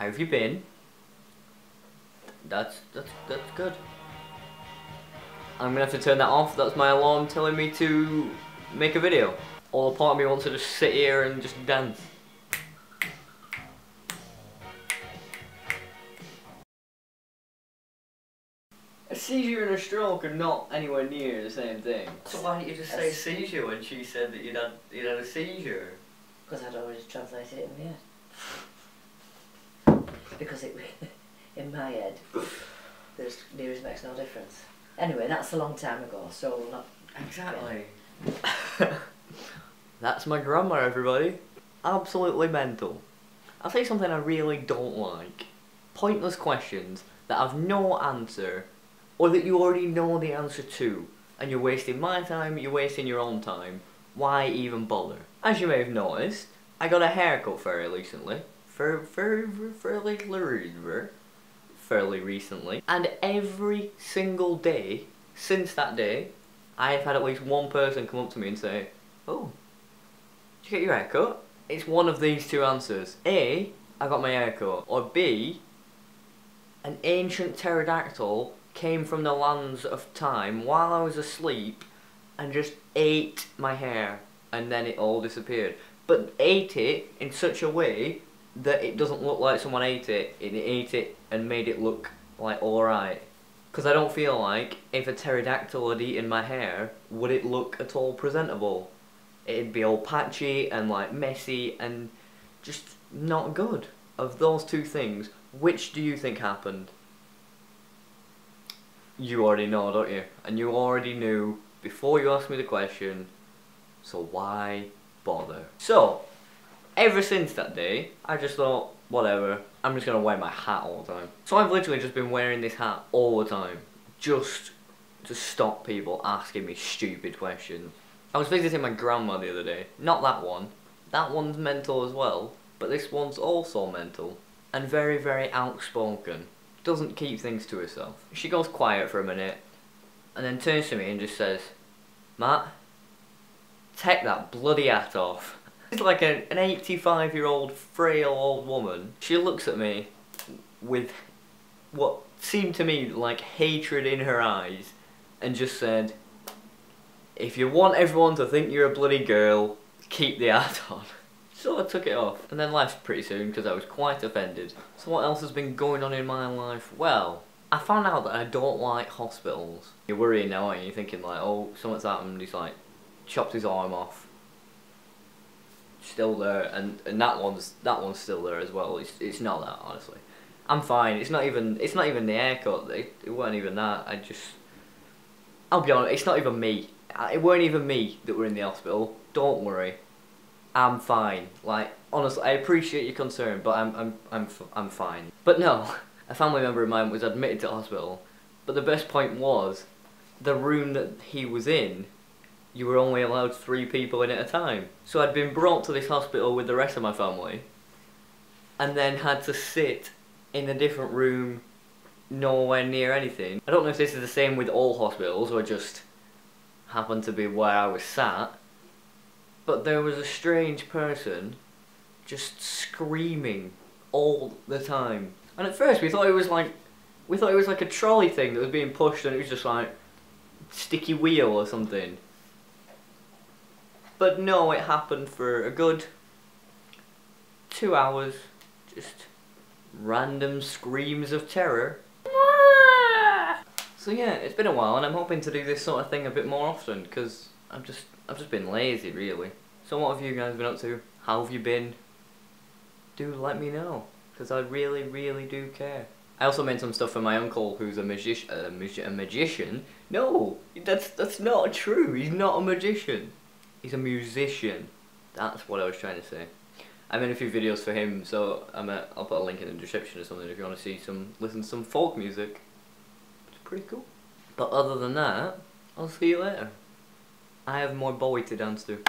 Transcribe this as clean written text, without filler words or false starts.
How have you been? That's good. I'm gonna have to turn that off. That's my alarm telling me to make a video. Or a part of me wants to just sit here and just dance. A seizure and a stroke are not anywhere near the same thing. So why didn't you just say seizure when she said that you'd had a seizure? Because I'd already translated it in my head. Because it, in my head, there's near as makes no difference. Anyway, that's a long time ago, so we'll not... Exactly. That's my grandma, everybody. Absolutely mental. I'll say something I really don't like. Pointless questions that have no answer, or that you already know the answer to, and you're wasting my time, you're wasting your own time. Why even bother? As you may have noticed, I got a haircut fairly recently. Fairly recently. And every single day since that day, I have had at least one person come up to me and say, "Oh, did you get your haircut?" It's one of these two answers. A, I got my haircut. Or B, an ancient pterodactyl came from the lands of time while I was asleep and just ate my hair, and then it all disappeared. But ate it in such a way that it doesn't look like someone ate it. It ate it and made it look like alright. Because I don't feel like if a pterodactyl had eaten my hair, would it look at all presentable. It'd be all patchy and like messy and just not good. Of those two things, which do you think happened? You already know, don't you? And you already knew before you asked me the question, so why bother? So, ever since that day, I just thought, whatever, I'm just gonna wear my hat all the time. So I've literally just been wearing this hat all the time, just to stop people asking me stupid questions. I was visiting my grandma the other day, not that one. That one's mental as well, but this one's also mental. And very, very outspoken. Doesn't keep things to herself. She goes quiet for a minute, and then turns to me and just says, "Matt, take that bloody hat off." It's like an 85-year-old frail old woman. She looks at me with what seemed to me like hatred in her eyes and just said, "If you want everyone to think you're a bloody girl, keep the hat on." So I took it off and then left pretty soon because I was quite offended. So what else has been going on in my life? Well, I found out that I don't like hospitals. You're worrying now, aren't you? You're thinking like, oh, something's happened. He's like chopped his arm off. Still there, and that one's still there as well. It's not that, honestly. I'm fine. It's not even the haircut. It weren't even that. I'll be honest. It's not even me. It weren't even me that were in the hospital. Don't worry. I'm fine. Like honestly, I appreciate your concern, but I'm fine. But no, a family member of mine was admitted to hospital. But the best point was, the room that he was in, you were only allowed 3 people in at a time. So I'd been brought to this hospital with the rest of my family, and then had to sit in a different room, nowhere near anything. I don't know if this is the same with all hospitals, or just happened to be where I was sat, but there was a strange person just screaming all the time. And at first we thought it was like a trolley thing that was being pushed, and it was just like sticky wheel or something. But no, it happened for a good 2 hours. Just random screams of terror. So yeah, it's been a while, and I'm hoping to do this sort of thing a bit more often, because I've just been lazy, really. So what have you guys been up to? How have you been? Do let me know, because I really, really do care. I also made some stuff for my uncle, who's a magician. No, that's not true. He's not a magician. He's a musician. That's what I was trying to say. I made a few videos for him, so I'll put a link in the description or something if you want to see listen to some folk music. It's pretty cool. But other than that, I'll see you later. I have more Bowie to dance to.